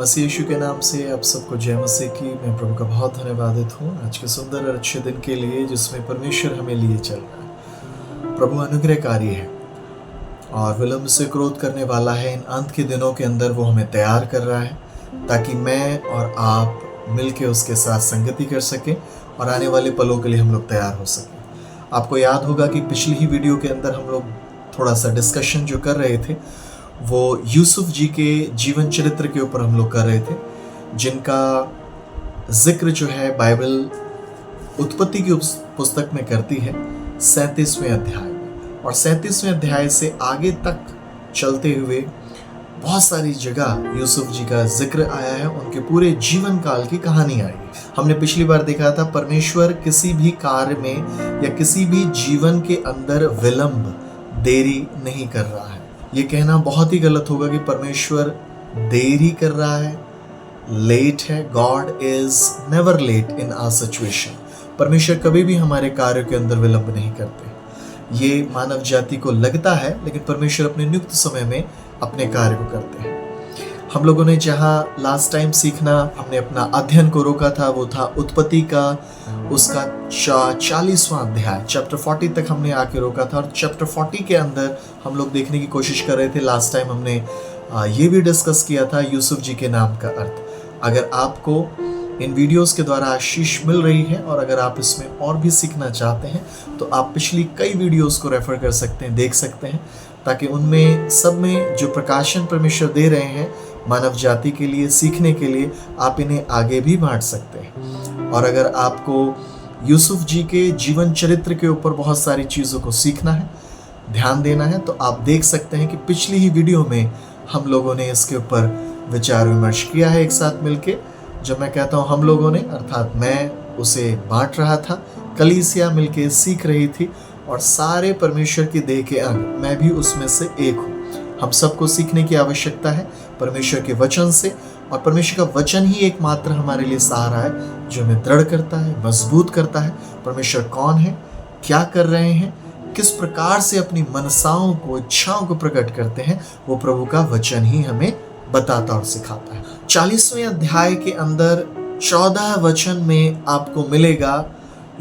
मसीह यीशु के नाम से आप सबको जय मसीह की। मैं प्रभु का बहुत धन्यवादित हूँ आज के सुंदर और अच्छे दिन के लिए जिसमें परमेश्वर हमें लिए चल रहा है। प्रभु अनुग्रहकारी है और विलंब से क्रोध करने वाला है। इन अंत के दिनों के अंदर वो हमें तैयार कर रहा है ताकि मैं और आप मिलके उसके साथ संगति कर सकें और आने वाले पलों के लिए हम लोग तैयार हो सकें। आपको याद होगा कि पिछली ही वीडियो के अंदर हम लोग थोड़ा सा डिस्कशन जो कर रहे थे वो यूसुफ जी के जीवन चरित्र के ऊपर हम लोग कर रहे थे, जिनका जिक्र जो है बाइबल उत्पत्ति की पुस्तक में करती है 37वें अध्याय में। और 37वें अध्याय से आगे तक चलते हुए बहुत सारी जगह यूसुफ जी का जिक्र आया है, उनके पूरे जीवन काल की कहानी आई है। हमने पिछली बार देखा था परमेश्वर किसी भी कार्य में या किसी भी जीवन के अंदर विलंब देरी नहीं कर रहा है। ये कहना बहुत ही गलत होगा कि परमेश्वर देरी कर रहा है, लेट है। God is never late in our situation. परमेश्वर कभी भी हमारे कार्यों के अंदर विलंब नहीं करते। ये मानव जाति को लगता है, लेकिन परमेश्वर अपने नियुक्त समय में अपने कार्य को करते हैं। हम लोगों ने जहाँ लास्ट टाइम सीखना, हमने अपना अध्ययन को रोका था, वो था उत्पत्ति का उसका 40वां अध्याय, चैप्टर 40 तक हमने आके रोका था। और चैप्टर 40 के अंदर हम लोग देखने की कोशिश कर रहे थे। लास्ट टाइम हमने ये भी डिस्कस किया था यूसुफ जी के नाम का अर्थ। अगर आपको इन वीडियोस के द्वारा आशीष मिल रही है और अगर आप इसमें और भी सीखना चाहते हैं तो आप पिछली कई वीडियोस को रेफर कर सकते हैं, देख सकते हैं, ताकि उनमें सब में जो प्रकाशन परमेश्वर दे रहे हैं मानव जाति के लिए, सीखने के लिए, आप इन्हें आगे भी बांट सकते हैं। और अगर आपको यूसुफ जी के जीवन चरित्र के ऊपर बहुत सारी चीज़ों को सीखना है, ध्यान देना है, तो आप देख सकते हैं कि पिछली ही वीडियो में हम लोगों ने इसके ऊपर विचार विमर्श किया है एक साथ मिलके। जब मैं कहता हूँ हम लोगों ने, अर्थात मैं उसे बांट रहा था, कलीसिया मिलके सीख रही थी और सारे परमेश्वर की देह के अंग, मैं भी उसमें से एक हूँ। हम सबको सीखने की आवश्यकता है परमेश्वर के वचन से, और परमेश्वर का वचन ही एकमात्र हमारे लिए सहारा है जो हमें दृढ़ करता है, मजबूत करता है। परमेश्वर कौन है, क्या कर रहे हैं, किस प्रकार से अपनी मनसाओं को, इच्छाओं को प्रकट करते हैं, वो प्रभु का वचन ही हमें बताता और सिखाता है। 40वें अध्याय के अंदर 14 वचन में आपको मिलेगा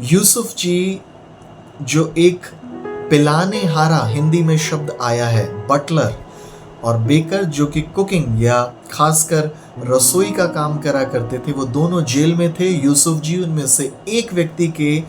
यूसुफ जी जो एक पिलाने हारा, हिंदी में शब्द आया है बटलर, और बेकर जो कि कुकिंग या खासकर रसोई का काम करा करते थे, वो दोनों जेल में थे। यूसुफ जी उनमें से एक व्यक्ति के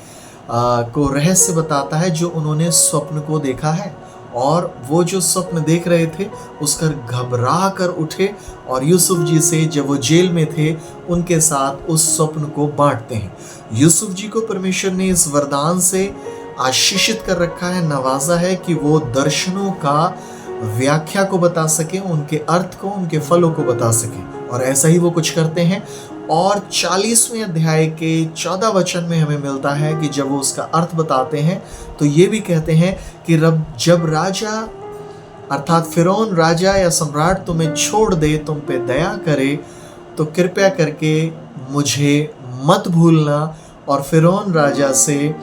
को रहस्य बताता है जो उन्होंने स्वप्न को देखा है, और वो जो स्वप्न देख रहे थे उसका घबरा कर उठे और यूसुफ जी से, जब वो जेल में थे, उनके साथ उस स्वप्न को बांटते हैं। यूसुफ जी को परमेश्वर ने इस वरदान से आशीषित कर रखा है, नवाजा है कि वो दर्शनों का व्याख्या को बता सके, उनके अर्थ को, उनके फलों को बता सके, और ऐसा ही वो कुछ करते हैं। और 40वें अध्याय के 14 वचन में हमें मिलता है कि जब वो उसका अर्थ बताते हैं तो ये भी कहते हैं कि जब राजा अर्थात फिरौन राजा या सम्राट तुम्हें छोड़ दे, तुम पे दया करे, तो कृपया करके मुझे मत भूलना और फिरौन राजा से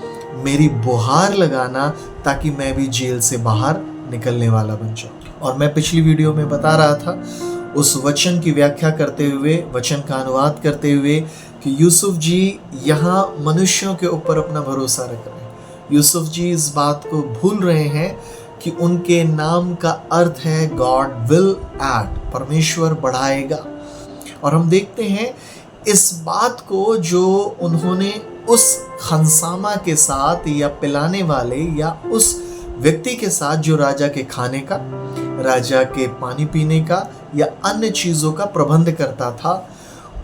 मेरी बुहार लगाना ताकि मैं भी जेल से बाहर निकलने वाला बन जाऊं। और मैं पिछली वीडियो में बता रहा था उस वचन की व्याख्या करते हुए, वचन का अनुवाद करते हुए, कि यूसुफ जी यहाँ मनुष्यों के ऊपर अपना भरोसा रख रहे हैं। यूसुफ जी इस बात को भूल रहे हैं कि उनके नाम का अर्थ है गॉड विल ऐड, परमेश्वर बढ़ाएगा। और हम देखते हैं इस बात को जो उन्होंने उस खंसामा के साथ या पिलाने वाले या उस व्यक्ति के साथ जो राजा के खाने का, राजा के पानी पीने का या अन्य चीज़ों का प्रबंध करता था,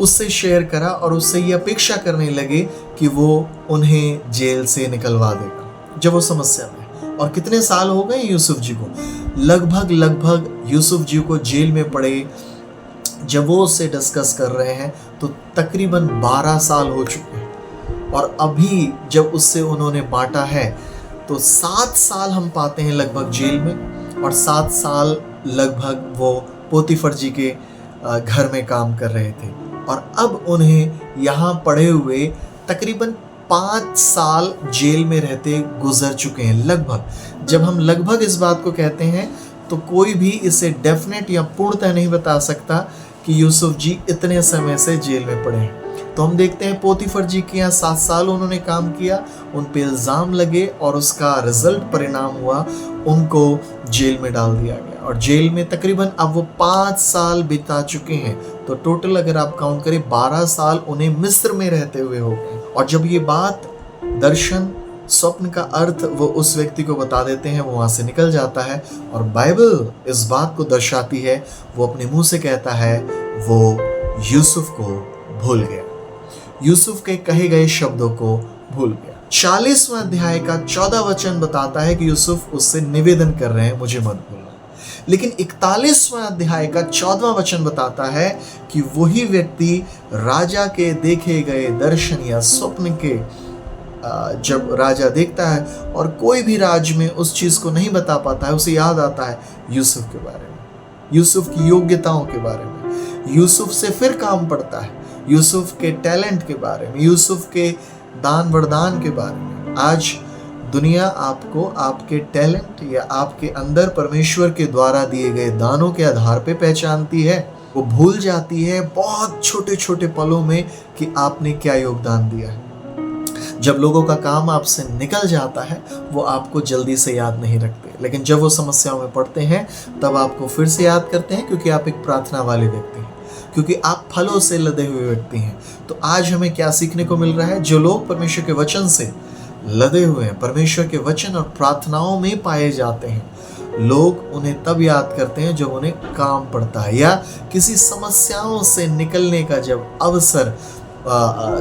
उससे शेयर करा और उससे ये अपेक्षा करने लगे कि वो उन्हें जेल से निकलवा देगा जब वो समस्या में। और कितने साल हो गए यूसुफ जी को? लगभग यूसुफ जी को जेल में पड़े जब वो उससे डिस्कस कर रहे हैं तो तकरीबन 12 साल हो चुके हैं। और अभी जब उससे उन्होंने बांटा है तो 7 साल हम पाते हैं लगभग जेल में, और 7 साल लगभग वो पोतीफर जी के घर में काम कर रहे थे। और अब उन्हें यहाँ पड़े हुए तकरीबन 5 साल जेल में रहते गुजर चुके हैं लगभग। जब हम लगभग इस बात को कहते हैं तो कोई भी इसे डेफिनेट या पूर्णतः नहीं बता सकता कि यूसुफ जी इतने समय से जेल में पड़े हैं। तो हम देखते हैं पोतीफर जी के यहाँ 7 साल उन्होंने काम किया, उन पे इल्ज़ाम लगे और उसका रिजल्ट परिणाम हुआ, उनको जेल में डाल दिया गया। और जेल में तकरीबन अब वो 5 साल बिता चुके हैं। तो टोटल अगर आप काउंट करें 12 साल उन्हें मिस्र में रहते हुए हो गए। और जब ये बात दर्शन स्वप्न का अर्थ वो उस व्यक्ति को बता देते हैं, वो वहाँ से निकल जाता है। और बाइबल इस बात को दर्शाती है, वो अपने मुंह से कहता है वो यूसुफ को भूल गया, यूसुफ के कहे गए शब्दों को भूल गया। 40वां अध्याय का 14 वचन बताता है कि यूसुफ उससे निवेदन कर रहे हैं, मुझे मत भूलना। लेकिन 41वां अध्याय का 14वां वचन बताता है कि वही व्यक्ति राजा के देखे गए दर्शन या स्वप्न के जब राजा देखता है और कोई भी राज्य में उस चीज को नहीं बता पाता है, उसे याद आता है यूसुफ के बारे में, यूसुफ की योग्यताओं के बारे में, यूसुफ से फिर काम पड़ता है, यूसुफ के टैलेंट के बारे में, यूसुफ के दान वरदान के बारे में। आज दुनिया आपको आपके टैलेंट या आपके अंदर परमेश्वर के द्वारा दिए गए दानों के आधार पे पहचानती है। वो भूल जाती है बहुत छोटे छोटे पलों में कि आपने क्या योगदान दिया है। जब लोगों का काम आपसे निकल जाता है वो आपको जल्दी से याद नहीं रखते, लेकिन जब वो समस्याओं में पड़ते हैं तब आपको फिर से याद करते हैं, क्योंकि आप एक प्रार्थना वाले व्यक्ति हैं, क्योंकि आप फलों से लदे हुए व्यक्ति हैं। तो आज हमें क्या सीखने को मिल रहा है? जो लोग परमेश्वर के वचन से लदे हुए हैं, परमेश्वर के वचन और प्रार्थनाओं में पाए जाते हैं, लोग उन्हें तब याद करते हैं जब उन्हें काम पड़ता है, या किसी समस्याओं से निकलने का जब अवसर,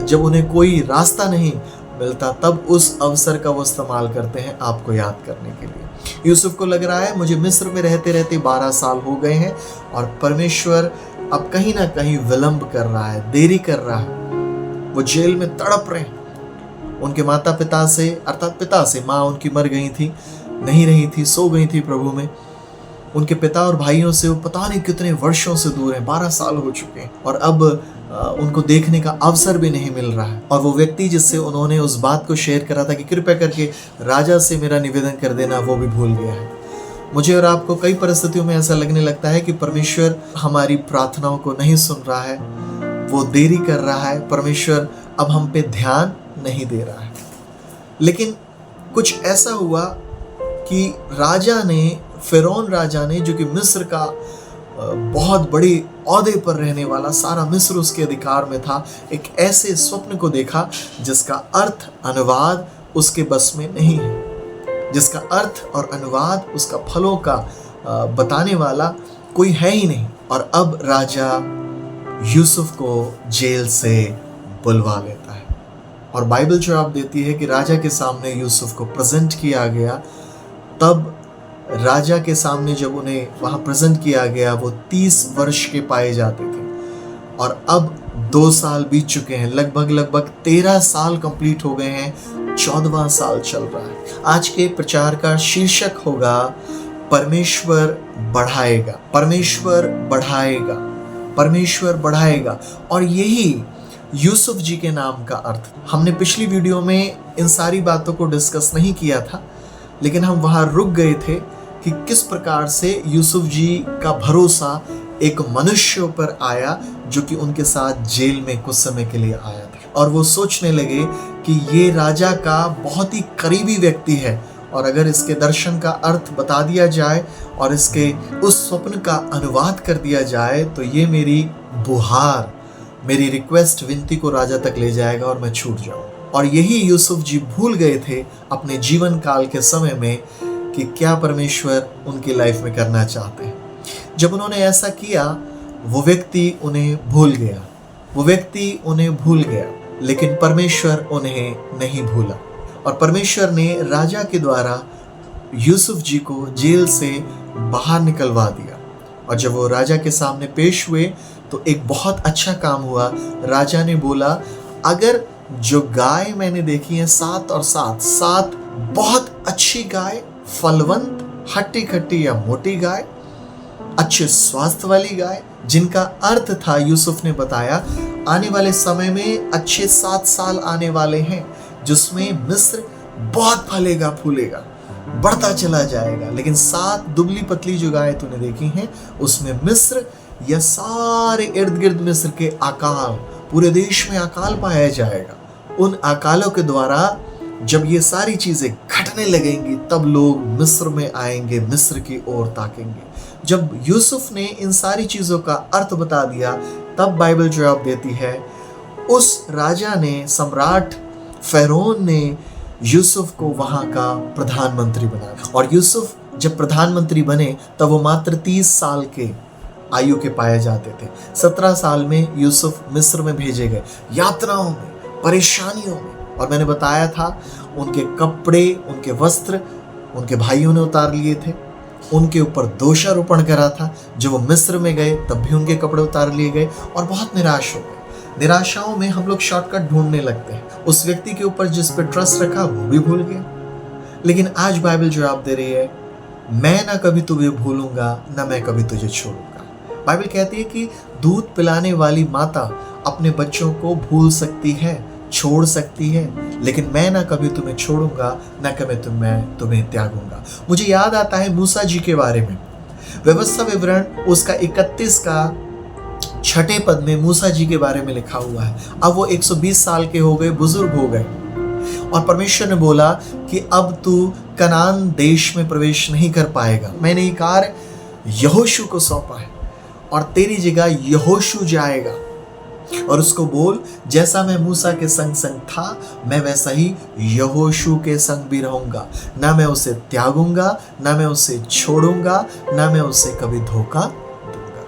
जब उन्हें कोई रास्ता नहीं मिलता, तब उस अवसर का वो इस्तेमाल करते हैं आपको याद करने के लिए। यूसुफ को लग रहा है मुझे मिस्र में रहते रहते 12 साल हो गए हैं और परमेश्वर अब कहीं ना कहीं विलंब कर रहा है, देरी कर रहा है। वो जेल में तड़प रहे हैं। उनके माता पिता से, अर्थात पिता से, माँ उनकी मर गई थी, नहीं रही थी, सो गई थी प्रभु में। उनके पिता और भाइयों से वो पता नहीं कितने वर्षों से दूर हैं, 12 साल हो चुके हैं और अब उनको देखने का अवसर भी नहीं मिल रहा है। और वो व्यक्ति जिससे उन्होंने उस बात को शेयर करा था कि कृपया करके राजा से मेरा निवेदन कर देना, वो भी भूल गया है। मुझे और आपको कई परिस्थितियों में ऐसा लगने लगता है कि परमेश्वर हमारी प्रार्थनाओं को नहीं सुन रहा है, वो देरी कर रहा है, परमेश्वर अब हम पे ध्यान नहीं दे रहा है। लेकिन कुछ ऐसा हुआ कि राजा ने, फिरौन राजा ने, जो कि मिस्र का बहुत बड़ी औहदे पर रहने वाला, सारा मिस्र उसके अधिकार में था, एक ऐसे स्वप्न को देखा जिसका अर्थ अनुवाद उसके बस में नहीं है, जिसका अर्थ और अनुवाद उसका फलों का बताने वाला कोई है ही नहीं। और अब राजा यूसुफ को जेल से बुलवा लेता है और बाइबल जवाब देती है कि राजा के सामने यूसुफ को प्रेजेंट किया गया। तब राजा के सामने जब उन्हें वहां प्रेजेंट किया गया, वो 30 वर्ष के पाए जाते थे और अब 2 साल बीत चुके हैं, लगभग 13 साल कंप्लीट हो गए हैं, 14वां साल चल रहा है। आज के प्रचार का शीर्षक होगा परमेश्वर बढ़ाएगा, परमेश्वर बढ़ाएगा, परमेश्वर बढ़ाएगा। और यही यूसुफ जी के नाम का अर्थ। हमने पिछली वीडियो में इन सारी बातों को डिस्कस नहीं किया था, लेकिन हम वहां रुक गए थे कि किस प्रकार से यूसुफ जी का भरोसा एक मनुष्य पर आया जो कि उनके साथ जेल में कुछ समय के लिए आया था। और वो सोचने लगे कि ये राजा का बहुत ही करीबी व्यक्ति है और अगर इसके दर्शन का अर्थ बता दिया जाए और इसके उस स्वप्न का अनुवाद कर दिया जाए तो ये मेरी बुहार, मेरी रिक्वेस्ट, विनती को राजा तक ले जाएगा और मैं छूट जाऊँ। और यही यूसुफ जी भूल गए थे अपने जीवन काल के समय में कि क्या परमेश्वर उनकी लाइफ में करना चाहते हैं। जब उन्होंने ऐसा किया, वो व्यक्ति उन्हें भूल गया, वो व्यक्ति उन्हें भूल गया, लेकिन परमेश्वर उन्हें नहीं भूला। और परमेश्वर ने राजा के द्वारा यूसुफ जी को जेल से बाहर निकलवा दिया। और जब वो राजा के सामने पेश हुए तो एक बहुत अच्छा काम हुआ। राजा ने बोला, अगर जो गाय मैंने देखी है 7 और 7 बहुत अच्छी गाय, फलवंत, हट्टी खट्टी या मोटी गाय, अच्छे स्वास्थ्य वाली गाय, जिनका अर्थ था, यूसुफ ने बताया, आने वाले समय में अच्छे 7 साल आने वाले हैं जिसमें मिस्र बहुत फलेगा फूलेगा, बढ़ता चला जाएगा। लेकिन 7 दुबली पतली जो गाय तूने देखी हैं उसमें मिस्र यह सारे इर्द गिर्द मिस्र के अकाल, पूरे देश में अकाल पाया जाएगा। उन अकालों के द्वारा जब ये सारी चीजें घटने लगेंगी तब लोग मिस्र में आएंगे, मिस्र की ओर ताकेंगे। जब यूसुफ ने इन सारी चीजों का अर्थ बता दिया तब बाइबल जवाब देती है, उस राजा ने, सम्राट फ़िरौन ने यूसुफ को वहां का प्रधानमंत्री बनाया। और यूसुफ जब प्रधानमंत्री बने तब वो मात्र 30 साल के आयु के पाए जाते थे। 17 साल में यूसुफ मिस्र में भेजे गए, यात्राओं में, परेशानियों में। और मैंने बताया था उनके कपड़े, उनके वस्त्र उनके भाइयों ने उतार लिए थे, उनके ऊपर दोषारोपण करा था। जब वो मिस्र में गए तब भी उनके कपड़े उतार लिए गए और बहुत निराश हो गए। निराशाओं में हम लोग शॉर्टकट ढूंढने लगते हैं। उस व्यक्ति के ऊपर जिस पर ट्रस्ट रखा वो भी भूल गया। लेकिन आज बाइबल जवाब दे रही है, मैं ना कभी तुझे भूलूंगा, ना मैं कभी तुझे छोड़ूंगा। बाइबल कहती है कि दूध पिलाने वाली माता अपने बच्चों को भूल सकती है, छोड़ सकती है, लेकिन मैं ना कभी तुम्हें छोड़ूंगा, ना कभी मैं तुम्हें त्यागूंगा। मुझे याद आता है मूसा जी के बारे में, व्यवस्था विवरण उसका 31 का 6 पद में मूसा जी के बारे में लिखा हुआ है। अब वो 120 साल के हो गए, बुजुर्ग हो गए, और परमेश्वर ने बोला कि अब तू कनान देश में प्रवेश नहीं कर पाएगा। मैंने ये कार्य यहोशू को सौंपा है और तेरी जगह यहोशू जाएगा। और उसको बोल, जैसा मैं मूसा के संग संग था, मैं वैसा ही यहोशू के संग भी रहूंगा। ना मैं उसे त्यागूंगा, ना मैं उसे छोड़ूंगा, ना मैं उसे कभी धोखा दूंगा।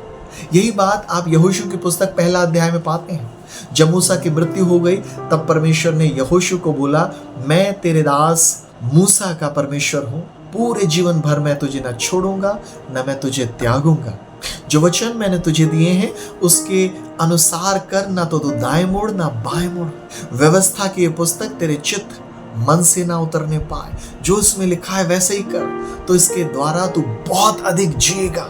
यही बात आप यहोशू की पुस्तक 1 अध्याय में पाते हैं। जब मूसा की मृत्यु हो गई तब परमेश्वर ने यहोशू को बोला, मैं तेरे दास मूसा का परमेश्वर हूं, पूरे जीवन भर मैं तुझे ना छोड़ूंगा, ना मैं तुझे त्यागूंगा। जो वचन मैंने तुझे दिए हैं उसके अनुसार कर, ना तो तू दाएं मोड़ ना बाएं मोड़। व्यवस्था की ये पुस्तक तेरे चित्त मन से ना उतरने पाए। जो इसमें लिखा है वैसे ही कर, तो इसके द्वारा तू बहुत अधिक जिएगा।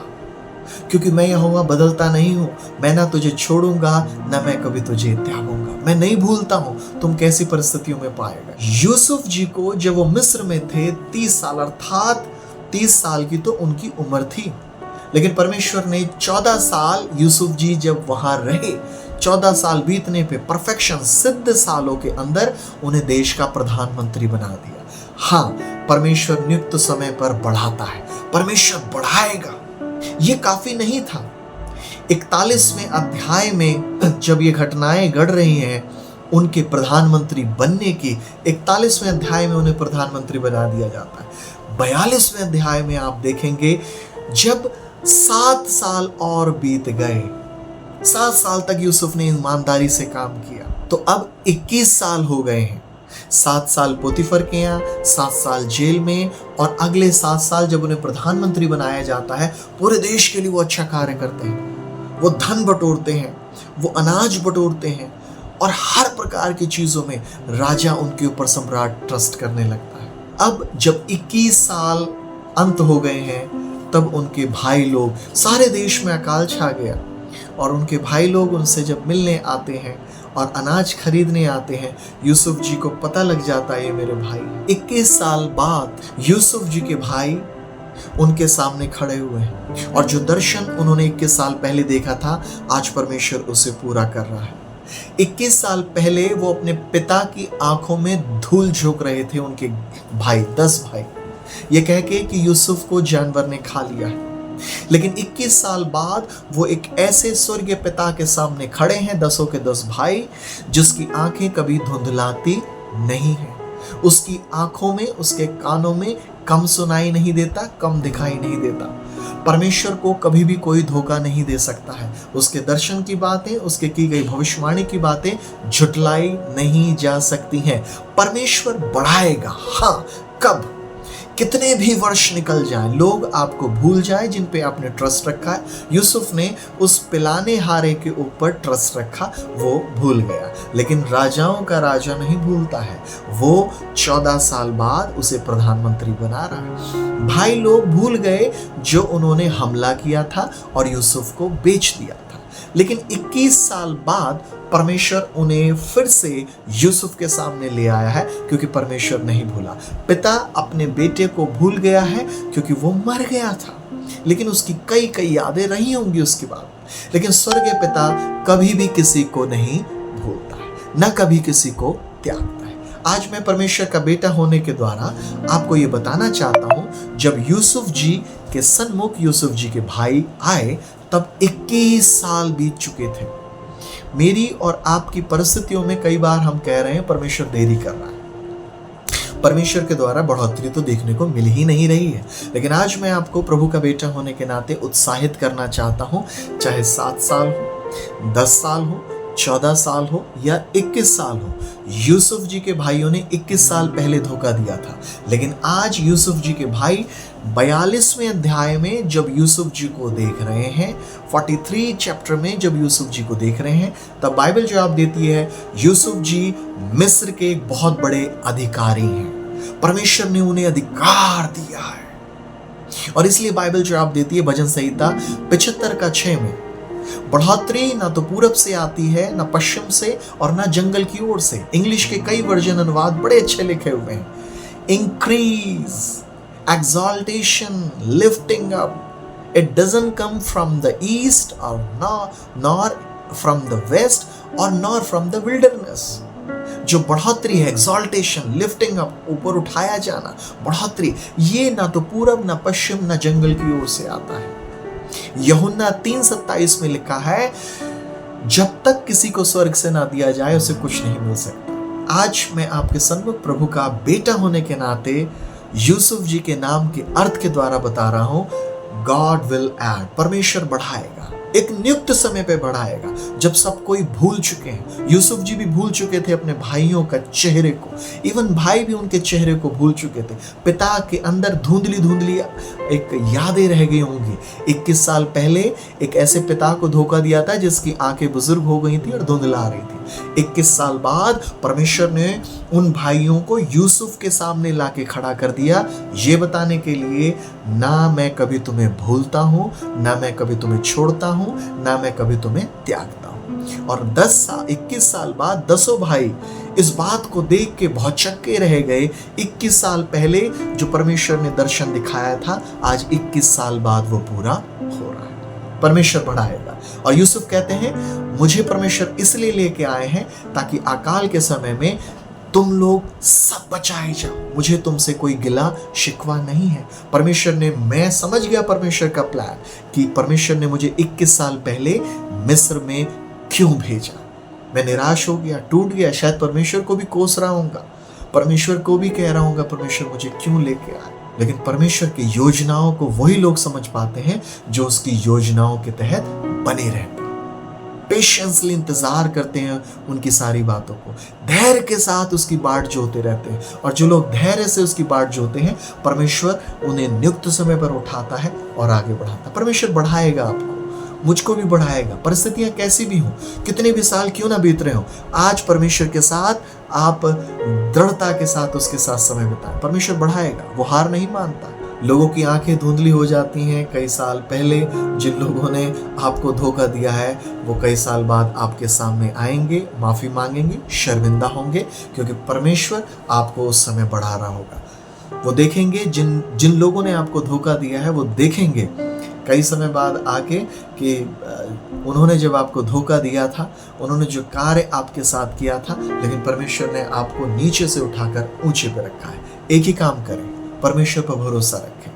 क्योंकि मैं यहोवा बदलता नहीं हूं, मैं ना तुझे छोड़ूंगा, ना मैं कभी तुझे त्यागूंगा। मैं नहीं भूलता हूं तुम कैसी परिस्थितियों में पाएगा। यूसुफ जी को जब वो मिस्र में थे 30 साल, अर्थात 30 साल की तो उनकी उम्र थी, लेकिन परमेश्वर ने 14 साल यूसुफ जी जब वहां रहे, 14 साल बीतने पे परफेक्शन, सिद्ध सालों के अंदर उन्हें देश का प्रधानमंत्री बना दिया। हाँ, परमेश्वर नियुक्त समय पर बढ़ाता है, परमेश्वर बढ़ाएगा। ये काफी नहीं था। 41वें अध्याय में जब ये घटनाएं घट रही हैं, उनके प्रधानमंत्री बनने की 41वें अध्याय में उन्हें प्रधानमंत्री बना दिया जाता है। 42वें अध्याय में आप देखेंगे जब 7 साल और बीत गए, 7 साल तक यूसुफ ने ईमानदारी से काम किया, तो अब 21 साल हो गए हैं। 7 साल पोतीफर के यहाँ, 7 साल जेल में, और अगले 7 साल जब उन्हें प्रधानमंत्री बनाया जाता है, पूरे देश के लिए वो अच्छा कार्य करते हैं। वो धन बटोरते हैं, वो अनाज बटोरते हैं, और हर प्रकार की चीजों में राजा उनके ऊपर, सम्राट ट्रस्ट करने लगता है। अब जब 21 साल अंत हो गए हैं तब उनके भाई लोग, सारे देश में अकाल छा गया, और उनके भाई लोग उनसे जब मिलने आते हैं और अनाज खरीदने आते हैं, यूसुफ जी को पता लग जाता है ये मेरे भाई। 21 साल बाद यूसुफ जी के भाई उनके सामने खड़े हुए हैं, और जो दर्शन उन्होंने 21 साल पहले देखा था, आज परमेश्वर उसे पूरा कर रहा है। 21 साल पहले वो अपने पिता की आंखों में धूल झोंक रहे थे उनके भाई, 10 भाई, ये कह के कि यूसुफ को जानवर ने खा लिया है। लेकिन 21 साल बाद वो एक ऐसे स्वर्गीय पिता के सामने खड़े हैं, 10 के 10 भाई, जिसकी आंखें कभी धुंधलाती नहीं है। उसकी आंखों में, उसके कानों में कम सुनाई नहीं देता, कम दिखाई नहीं देता। परमेश्वर को कभी भी कोई धोखा नहीं दे सकता है। उसके दर्शन की बातें, उसके की गई भविष्यवाणी की बातें झुटलाई नहीं जा सकती हैं। परमेश्वर बढ़ाएगा। हाँ, कब? कितने भी वर्ष निकल जाएं, लोग आपको भूल जाएं जिन पे आपने ट्रस्ट रखा है। यूसुफ ने उस पिलाने हारे के ऊपर ट्रस्ट रखा, वो भूल गया, लेकिन राजाओं का राजा नहीं भूलता है। वो 14 साल बाद उसे प्रधानमंत्री बना रहा है। भाई लोग भूल गए जो उन्होंने हमला किया था और यूसुफ को बेच दिया था। लेकिन 21 साल बाद परमेश्वर उन्हें फिर से यूसुफ के सामने ले आया है, क्योंकि परमेश्वर नहीं भूला। पिता अपने बेटे को भूल गया है क्योंकि वो मर गया था, लेकिन उसकी कई कई यादें रही होंगी उसके बाद। लेकिन स्वर्गीय पिता कभी भी किसी को नहीं भूलता है, न कभी किसी को त्यागता है। आज मैं परमेश्वर का बेटा होने के द्वारा आपको ये बताना चाहता हूं, जब यूसुफ जी के सन्मुख यूसुफ जी के भाई आए तब 21 साल बीत चुके थे। मेरी और आपकी परिस्थितियों में कई बार हम कह रहे हैं परमेश्वर देरी कर रहा है, परमेश्वर के द्वारा बढ़ोतरी तो देखने को मिल ही नहीं रही है। लेकिन आज मैं आपको प्रभु का बेटा होने के नाते उत्साहित करना चाहता हूं, चाहे 7 साल हो, 10 साल हो, 14 साल हो या 21 साल हो। यूसुफ जी के भाइयों ने 21 साल पहले धोखा दिया था, लेकिन आज यूसुफ जी के भाई 42वें अध्याय में जब यूसुफ जी को देख रहे हैं, 43 चैप्टर में जब यूसुफ जी को देख रहे हैं, तब बाइबल जवाब देती है यूसुफ जी मिस्र के एक बहुत बड़े अधिकारी हैं। परमेश्वर ने उन्हें अधिकार दिया है, और इसलिए बाइबल जवाब देती है भजन संहिता 75:6 में, बढ़ोतरी ना तो पूरब से आती है, ना पश्चिम से, और ना जंगल की ओर से। इंग्लिश के कई वर्जन अनुवाद बड़े अच्छे लिखे हुए हैं। Increase, exaltation, lifting up, it doesn't come from the east or nor from the west or nor from the wilderness। जो बढ़ोतरी है, exaltation, lifting up, ऊपर उठाया जाना, बढ़ोतरी, ये ना तो पूरब ना पश्चिम ना जंगल की ओर से आता है। यूहन्ना 3:27 में लिखा है, जब तक किसी को स्वर्ग से ना दिया जाए उसे कुछ नहीं मिल सकता। आज मैं आपके सन्मुख प्रभु का बेटा होने के नाते यूसुफ जी के नाम के अर्थ के द्वारा बता रहा हूं, गॉड विल ऐड, परमेश्वर बढ़ाएगा, एक नियुक्त समय पे बढ़ाएगा, जब सब कोई भूल चुके हैं। यूसुफ जी भी भूल चुके थे अपने भाइयों का चेहरे को, इवन भाई भी उनके चेहरे को भूल चुके थे। पिता के अंदर धुंधली धुंधली एक यादें रह गई होंगी। 21 साल पहले एक ऐसे पिता को धोखा दिया था जिसकी आंखें बुजुर्ग हो गई थी और धुंधला रही थी। 21 साल बाद परमेश्वर ने उन भाइयों को यूसुफ के सामने लाके खड़ा कर दिया, ये बताने के लिए, ना मैं कभी तुम्हें भूलता हूं, ना मैं कभी तुम्हें छोड़ता हूं, ना मैं कभी तुम्हें त्यागता हूं। और 21 साल बाद 10 भाई इस बात को देख के बहुत चक्के रह गए। 21 साल पहले जो परमेश्वर ने दर्शन दिखाया था, आज 21 साल बाद वो पूरा हो रहा है। परमेश्वर बढ़ाएगा। और यूसुफ कहते हैं, मुझे परमेश्वर इसलिए लेके आए हैं ताकि अकाल के समय में तुम लोग सब बचाए जाओ। मुझे तुमसे कोई गिला शिकवा नहीं है। परमेश्वर ने, मैं समझ गया परमेश्वर का प्लान कि परमेश्वर ने मुझे 21 साल पहले मिस्र में क्यों भेजा। मैं निराश हो गया, टूट गया, शायद परमेश्वर को भी कोस रहा हूँगा, परमेश्वर को भी कह रहा हूँगा परमेश्वर मुझे क्यों लेके आए। लेकिन परमेश्वर की योजनाओं को वही लोग समझ पाते हैं जो उसकी योजनाओं के तहत बने रहते हैं, पेशेंसली इंतजार करते हैं उनकी सारी बातों को, धैर्य के साथ उसकी बाट जोते रहते हैं। और जो लोग धैर्य से उसकी बाट जोते हैं, परमेश्वर उन्हें नियुक्त समय पर उठाता है और आगे बढ़ाता है। परमेश्वर बढ़ाएगा आपको, मुझको भी बढ़ाएगा। परिस्थितियां कैसी भी हों, कितने भी साल क्यों ना बीत रहे हो, आज परमेश्वर के साथ आप दृढ़ता के साथ उसके साथ समय बिताएं। परमेश्वर बढ़ाएगा, वो हार नहीं मानता। लोगों की आंखें धुंधली हो जाती हैं कई साल पहले। जिन लोगों ने आपको धोखा दिया है वो कई साल बाद आपके सामने आएंगे, माफ़ी मांगेंगे, शर्मिंदा होंगे, क्योंकि परमेश्वर आपको उस समय बढ़ा रहा होगा। वो देखेंगे, जिन लोगों ने आपको धोखा दिया है वो देखेंगे कई समय बाद आके कि उन्होंने जब आपको धोखा दिया था, उन्होंने जो कार्य आपके साथ किया था, लेकिन परमेश्वर ने आपको नीचे से उठाकर ऊंचे पे रखा है। एक ही काम करें, परमेश्वर पर भरोसा रखें,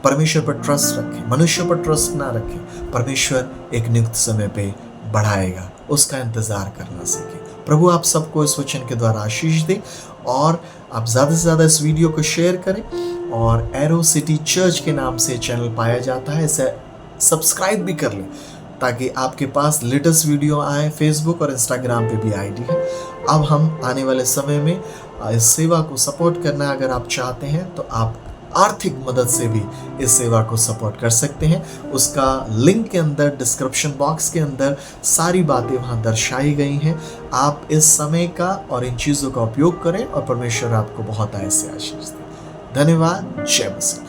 परमेश्वर पर ट्रस्ट रखें, मनुष्य पर ट्रस्ट ना रखें। परमेश्वर एक नियुक्त समय पे बढ़ाएगा, उसका इंतजार करना सीखें। प्रभु आप सबको इस वचन के द्वारा आशीष दे, और आप ज़्यादा से ज़्यादा इस वीडियो को शेयर करें। और एरो सिटी चर्च के नाम से चैनल पाया जाता है, इसे सब्सक्राइब भी कर लें ताकि आपके पास लेटेस्ट वीडियो आए। फेसबुक और इंस्टाग्राम पे भी आईडी है। अब हम आने वाले समय में इस सेवा को सपोर्ट करना अगर आप चाहते हैं तो आप आर्थिक मदद से भी इस सेवा को सपोर्ट कर सकते हैं। उसका लिंक के अंदर, डिस्क्रिप्शन बॉक्स के अंदर सारी बातें वहाँ दर्शाई गई हैं। आप इस समय का और इन चीज़ों का उपयोग करें और परमेश्वर आपको बहुत ऐसे आशीष दे। धन्यवाद। जय मसीह।